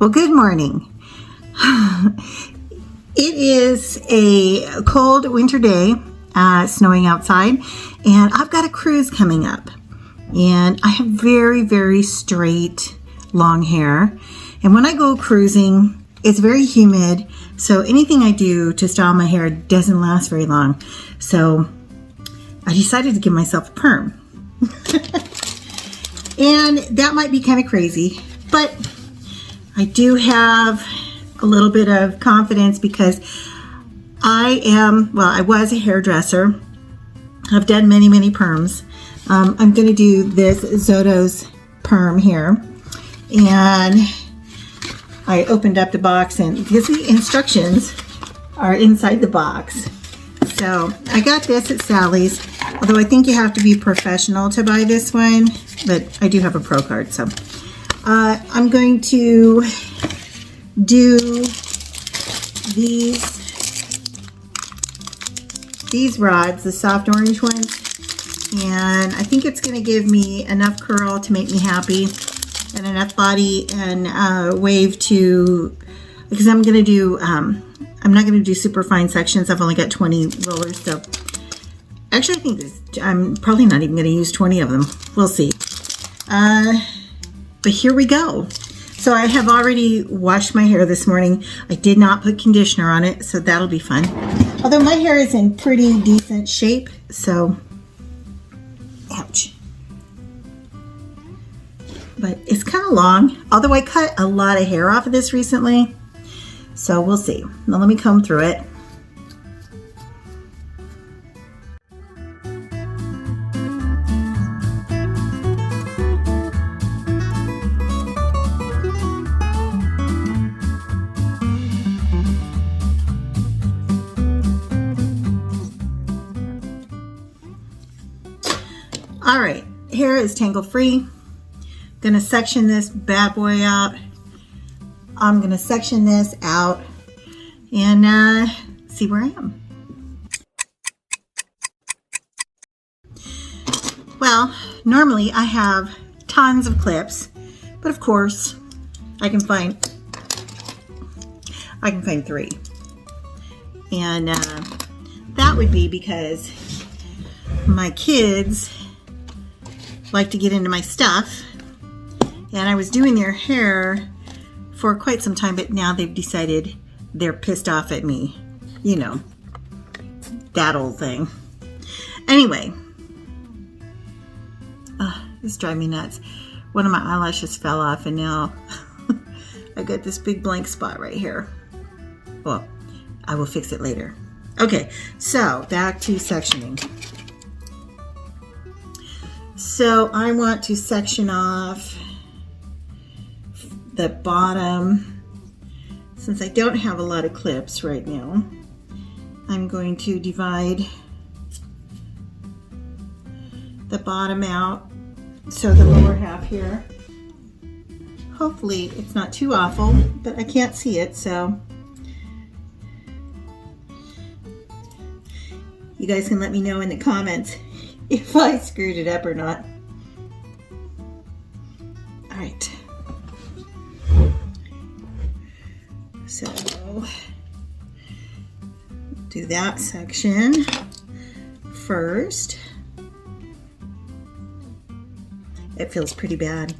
Well, good morning. It is a cold winter day, snowing outside, and I've got a cruise coming up. And I have very, very straight, long hair. And when I go cruising, it's very humid, so anything I do to style my hair doesn't last very long. So I decided to give myself a perm. And that might be kind of crazy, but I do have a little bit of confidence because I was a hairdresser. I've done many, many perms. I'm going to do this Zoto's perm here. And I opened up the box, and because the instructions are inside the box. So I got this at Sally's, although I think you have to be professional to buy this one, but I do have a pro card. So I'm going to do these rods, the soft orange ones, and I think it's going to give me enough curl to make me happy and enough body and wave to, because I'm going to do I'm not going to do super fine sections. I've only got 20 rollers, so actually I think I'm probably not even going to use 20 of them. We'll see. But here we go. So I have already washed my hair this morning. I did not put conditioner on it, so that'll be fun. Although my hair is in pretty decent shape, so ouch. But it's kind of long, although I cut a lot of hair off of this recently. So we'll see. Now let me comb through it. All right, hair is tangle free. Gonna section this bad boy out. I'm gonna section this out and see where I am. Well, normally I have tons of clips, but of course I can find 3. And that would be because my kids like to get into my stuff, and I was doing their hair for quite some time, but now they've decided they're pissed off at me. You know, that old thing. Anyway, this drives me nuts. One of my eyelashes fell off, and now I got this big blank spot right here. Well, I will fix it later. Okay, so back to sectioning. So I want to section off the bottom. Since I don't have a lot of clips right now, I'm going to divide the bottom out, so the lower half here. Hopefully it's not too awful, but I can't see it, so you guys can let me know in the comments if I screwed it up or not. All right. So do that section first. It feels pretty bad.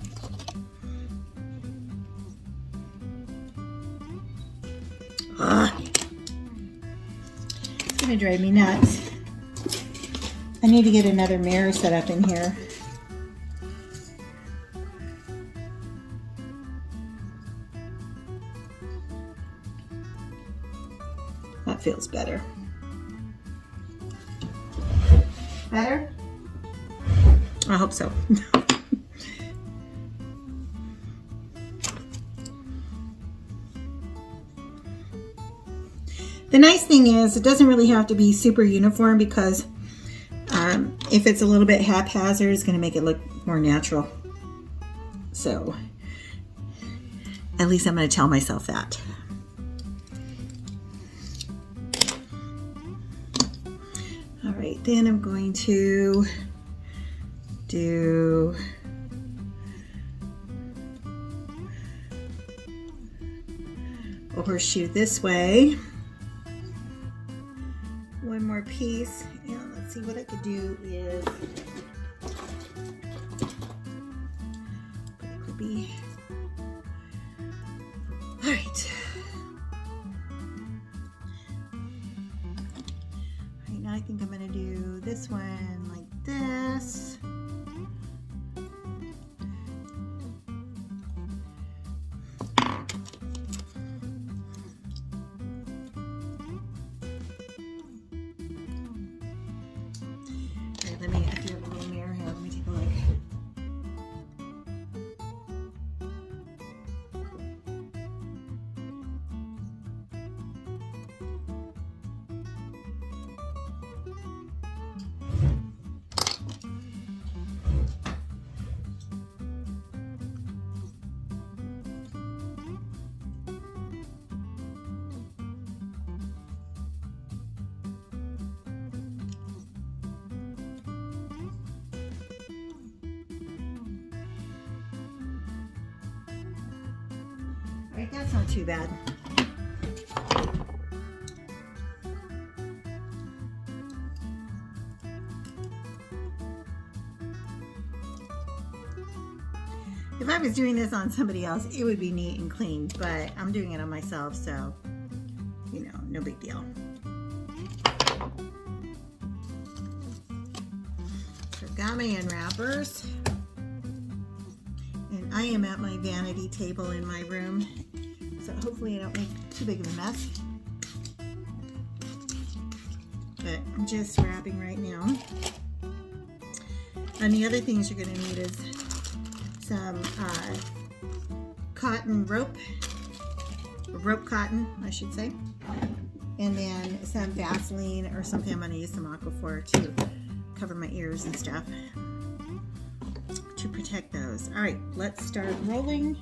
It's gonna drive me nuts. I need to get another mirror set up in here. That feels better. Better? I hope so. The nice thing is it doesn't really have to be super uniform, because if it's a little bit haphazard, it's going to make it look more natural. So at least I'm going to tell myself that. All right, then I'm going to do a horseshoe this way. One more piece, and let's see what I could do is put a clippy. All right. Now I think I'm going to do this one like this. Okay, I do have a little mirror here. Let me take a look. All right, that's not too bad. If I was doing this on somebody else, it would be neat and clean, but I'm doing it on myself, so, you know, no big deal. So I've got my end wrappers, and I am at my vanity table in my room, so hopefully I don't make too big of a mess. But I'm just wrapping right now. And the other things you're going to need is some cotton rope, or rope cotton, I should say, and then some Vaseline or something. I'm going to use some Aquaphor to cover my ears and stuff to protect those. All right, let's start rolling.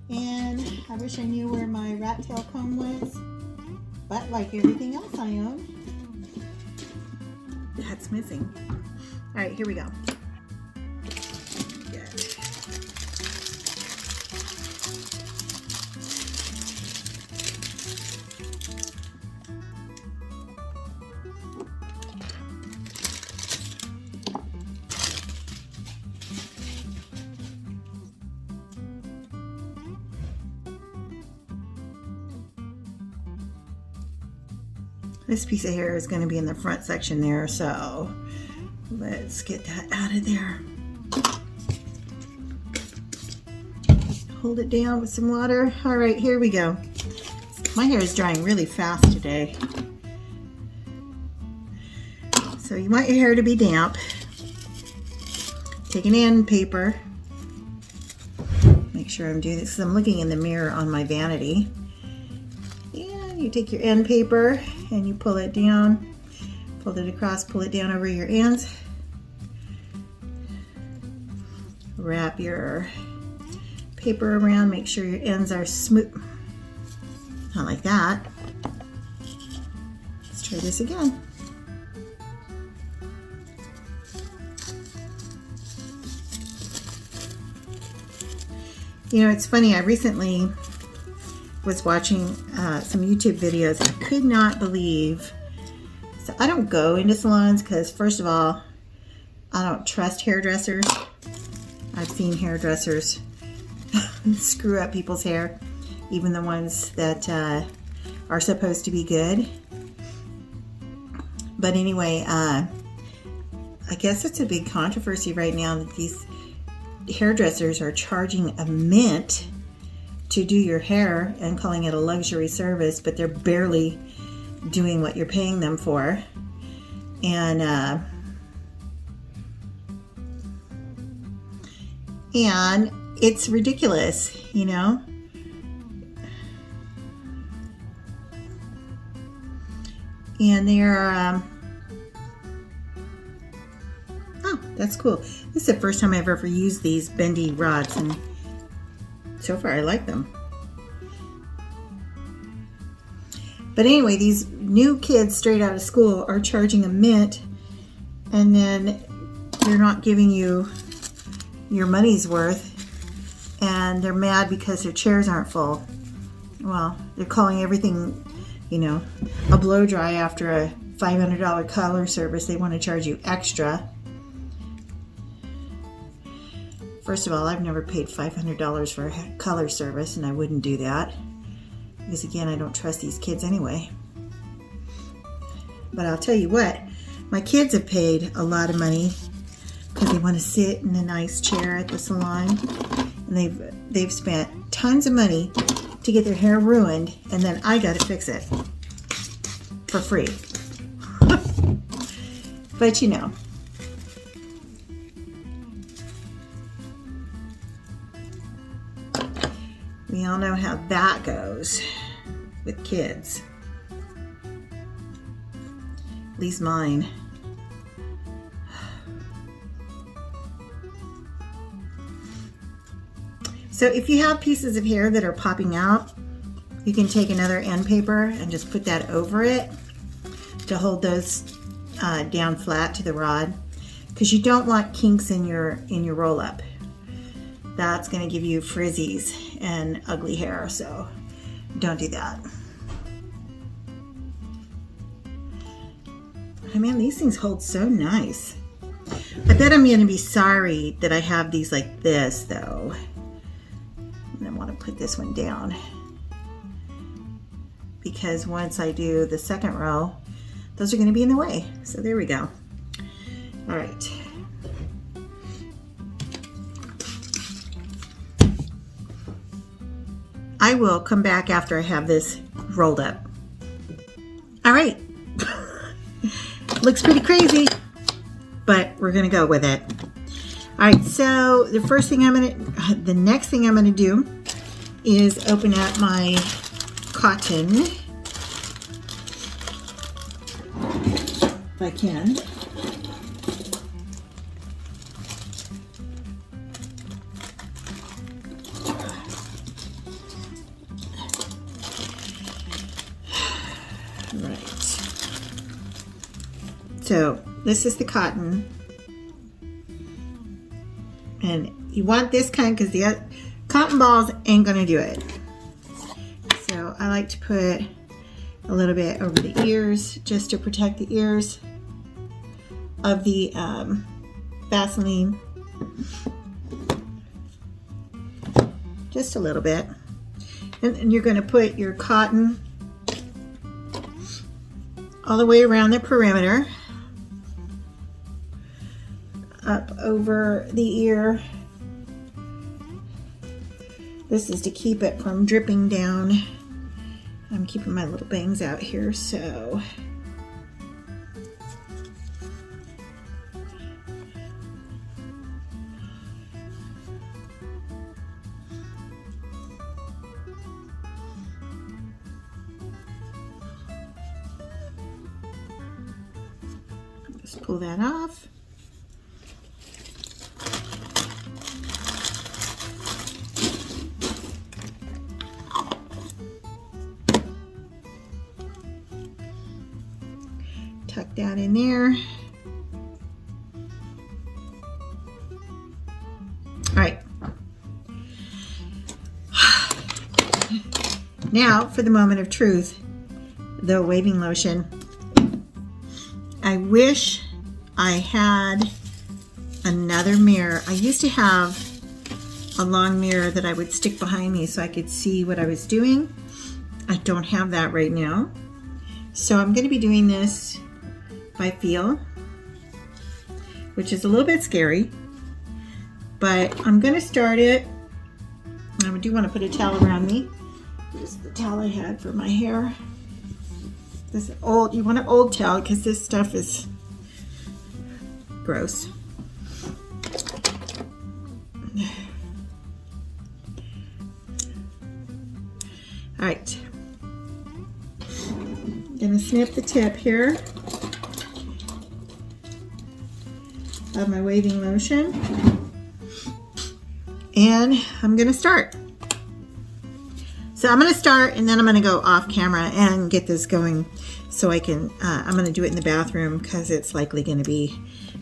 And I wish I knew where my rat tail comb was, but like everything else I own, that's missing. All right, here we go. This piece of hair is going to be in the front section there, so let's get that out of there. Hold it down with some water. All right, here we go. My hair is drying really fast today, so you want your hair to be damp. Take an end paper. Make sure I'm doing this because I'm looking in the mirror on my vanity. You take your end paper and you pull it down, fold it across, pull it down over your ends. Wrap your paper around, make sure your ends are smooth. Not like that. Let's try this again. You know, it's funny, I recently was watching some YouTube videos. I could not believe, so I don't go into salons because first of all, I don't trust hairdressers. I've seen hairdressers screw up people's hair, even the ones that are supposed to be good. But anyway, I guess it's a big controversy right now that these hairdressers are charging a mint to do your hair and calling it a luxury service, but they're barely doing what you're paying them for. And it's ridiculous, you know. And they're oh, that's cool. This is the first time I've ever used these bendy rods, and so far I like them. But anyway, these new kids straight out of school are charging a mint, and then they're not giving you your money's worth, and they're mad because their chairs aren't full. well, they're calling everything, you know, a blow dry after a $500 color service. They want to charge you extra. First of all, I've never paid $500 for a color service, and I wouldn't do that. Because again, I don't trust these kids anyway. But I'll tell you what, my kids have paid a lot of money because they want to sit in a nice chair at the salon. And they've spent tons of money to get their hair ruined, and then I got to fix it for free. But you know, we all know how that goes with kids. At least mine. So if you have pieces of hair that are popping out, you can take another end paper and just put that over it to hold those down flat to the rod, because you don't want kinks in your roll up. That's going to give you frizzies and ugly hair, so don't do that. I mean, these things hold so nice. I bet I'm going to be sorry that I have these like this, though. And I want to put this one down, because once I do the second row, those are going to be in the way. So there we go. All right. I will come back after I have this rolled up. All right. Looks pretty crazy, but we're going to go with it. All right, so the next thing I'm gonna do is open up my cotton, if I can. Right. So this is the cotton. And you want this kind because the cotton balls ain't gonna do it. So I like to put a little bit over the ears just to protect the ears of the Vaseline. Just a little bit. And you're gonna put your cotton all the way around the perimeter, up over the ear. This is to keep it from dripping down. I'm keeping my little bangs out here, so just pull that off. Tuck that in there. All right. Now for the moment of truth, the waving lotion. I wish I had another mirror. I used to have a long mirror that I would stick behind me so I could see what I was doing. I don't have that right now. So I'm going to be doing this by feel, which is a little bit scary, but I'm going to start it. I do want to put a towel around me. This is the towel I had for my hair. This is old. You want an old towel because this stuff is gross. All right. I'm going to snip the tip here of my waving lotion, and I'm going to start. So I'm going to start, and then I'm going to go off camera and get this going so I can, I'm going to do it in the bathroom because it's likely going to be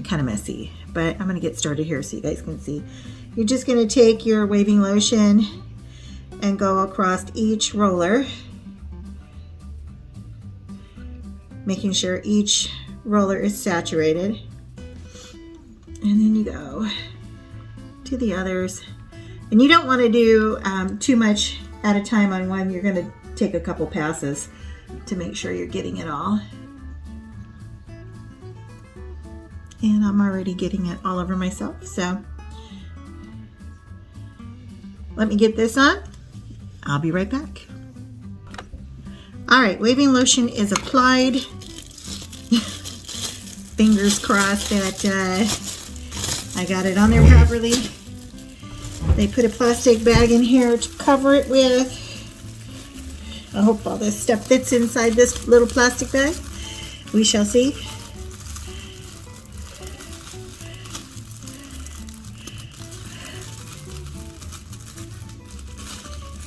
kind of messy, but I'm going to get started here so you guys can see. You're just going to take your waving lotion and go across each roller, making sure each roller is saturated. And then you go to the others. And you don't want to do too much at a time on one. You're going to take a couple passes to make sure you're getting it all. And I'm already getting it all over myself, so let me get this on. I'll be right back. All right, waving lotion is applied. Fingers crossed that I got it on there properly. They put a plastic bag in here to cover it with. I hope all this stuff fits inside this little plastic bag. We shall see.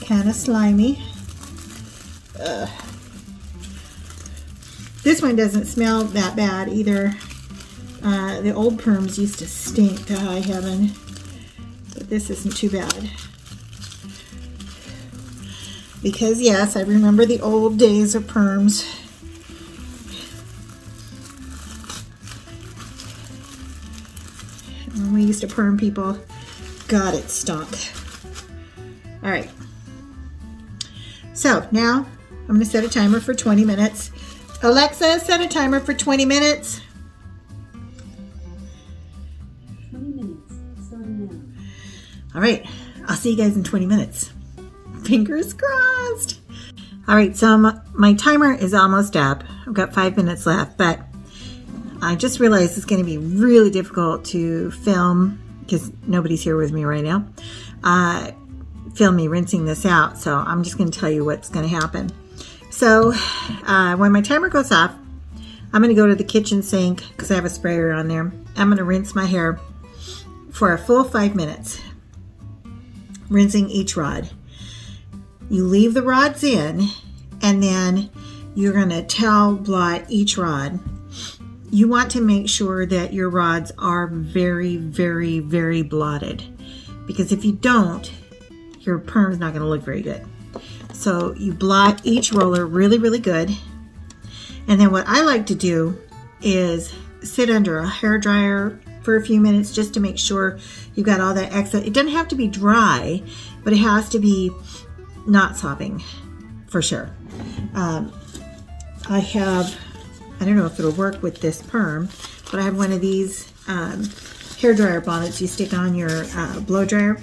Kind of slimy. This one doesn't smell that bad either. The old perms used to stink to high heaven, but this isn't too bad. Because yes, I remember the old days of perms. When we used to perm people, God, it stunk. All right. So now I'm going to set a timer for 20 minutes. Alexa, set a timer for 20 minutes. 20 minutes, starting now. All right, I'll see you guys in 20 minutes. Fingers crossed. All right, so my timer is almost up. I've got 5 minutes left, but I just realized it's going to be really difficult to film because nobody's here with me right now. Film me rinsing this out, so I'm just going to tell you what's going to happen. So when my timer goes off, I'm going to go to the kitchen sink because I have a sprayer on there. I'm going to rinse my hair for a full 5 minutes, rinsing each rod. You leave the rods in, and then you're going to towel blot each rod. You want to make sure that your rods are very, very, very blotted, because if you don't, your perm is not going to look very good. So you blot each roller really, really good. And then what I like to do is sit under a hair dryer for a few minutes just to make sure you've got all that excess. It doesn't have to be dry, but it has to be not sopping for sure. I don't know if it'll work with this perm, but I have one of these hair dryer bonnets you stick on your blow dryer.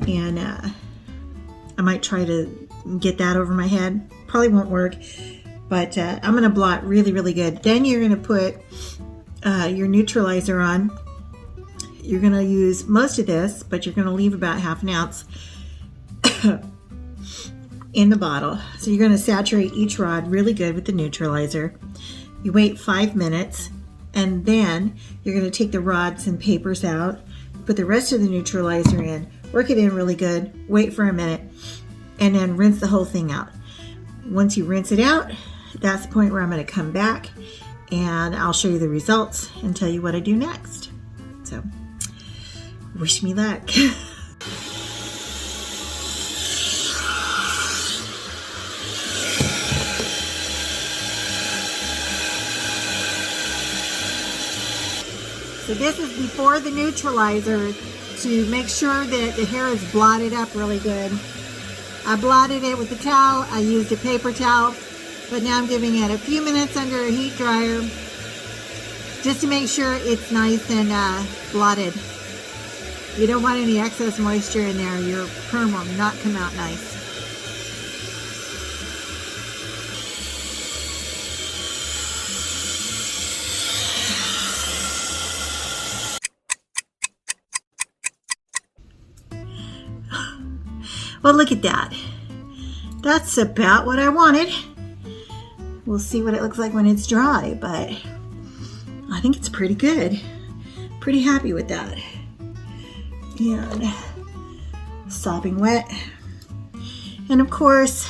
And I might try to get that over my head. Probably won't work, but I'm going to blot really, really good. Then you're going to put your neutralizer on. You're going to use most of this, but you're going to leave about ½ an ounce in the bottle. So you're going to saturate each rod really good with the neutralizer. You wait 5 minutes, and then you're going to take the rods and papers out, put the rest of the neutralizer in, work it in really good, wait for a minute, and then rinse the whole thing out. Once you rinse it out, that's the point where I'm going to come back and I'll show you the results and tell you what I do next. So, wish me luck. So this is before the neutralizer to make sure that the hair is blotted up really good. I blotted it with a towel. I used a paper towel, but now I'm giving it a few minutes under a heat dryer just to make sure it's nice and blotted. You don't want any excess moisture in there. Your perm will not come out nice. Well, look at that. That's about what I wanted. We'll see what it looks like when it's dry, but I think it's pretty good. Pretty happy with that. And sopping wet. And of course,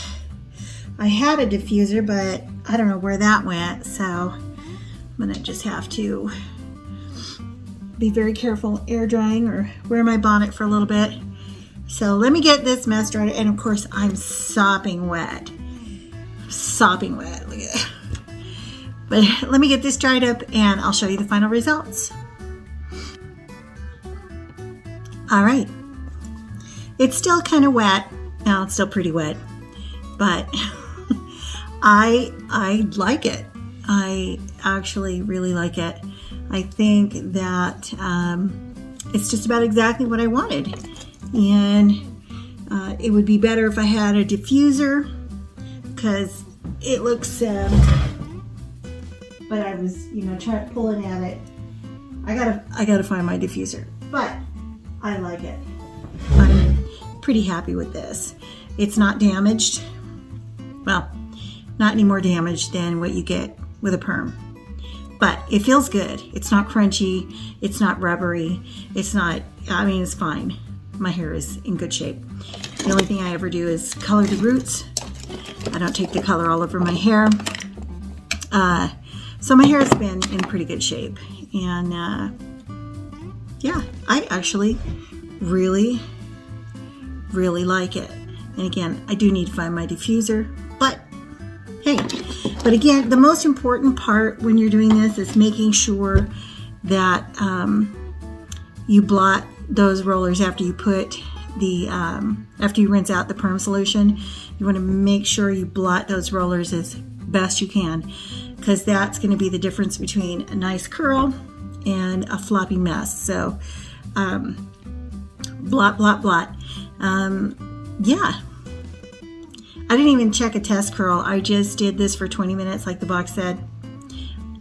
I had a diffuser, but I don't know where that went, so I'm gonna just have to be very careful air drying or wear my bonnet for a little bit So let me get this mess dried, and of course I'm sopping wet. Sopping wet, look at that. But let me get this dried up and I'll show you the final results. All right, it's still kind of wet. Now it's still pretty wet, but I like it. I actually really like it. I think that it's just about exactly what I wanted. And it would be better if I had a diffuser, because it looks, but I was, trying pulling at it. I gotta find my diffuser, but I like it. I'm pretty happy with this. It's not damaged. Well, not any more damaged than what you get with a perm. But it feels good. It's not crunchy. It's not rubbery. It's not, it's fine. My hair is in good shape. The only thing I ever do is color the roots. I don't take the color all over my hair. So my hair has been in pretty good shape. And yeah, I actually really, really like it. And again, I do need to find my diffuser, but hey. But again, the most important part when you're doing this is making sure that you blot those rollers after you put the, after you rinse out the perm solution. You want to make sure you blot those rollers as best you can, because that's going to be the difference between a nice curl and a floppy mess. So blot, blot, blot. Yeah. I didn't even check a test curl. I just did this for 20 minutes like the box said.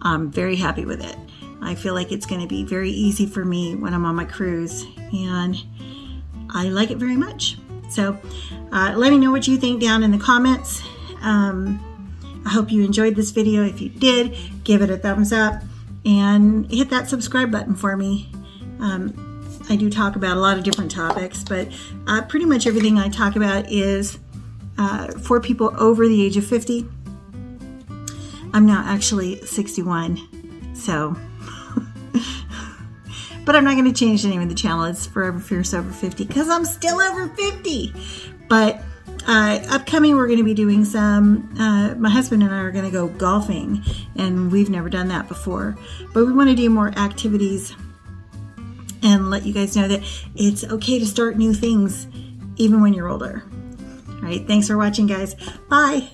I'm very happy with it. I feel like it's going to be very easy for me when I'm on my cruise, and I like it very much. So let me know what you think down in the comments. I hope you enjoyed this video. If you did, give it a thumbs up and hit that subscribe button for me. I do talk about a lot of different topics, but pretty much everything I talk about is for people over the age of 50. I'm now actually 61, so but I'm not going to change the name of the channel. It's Forever Fierce Over 50, because I'm still over 50. But upcoming, we're going to be doing some, my husband and I are going to go golfing, and we've never done that before, but we want to do more activities and let you guys know that it's okay to start new things even when you're older. All right, thanks for watching, guys. Bye.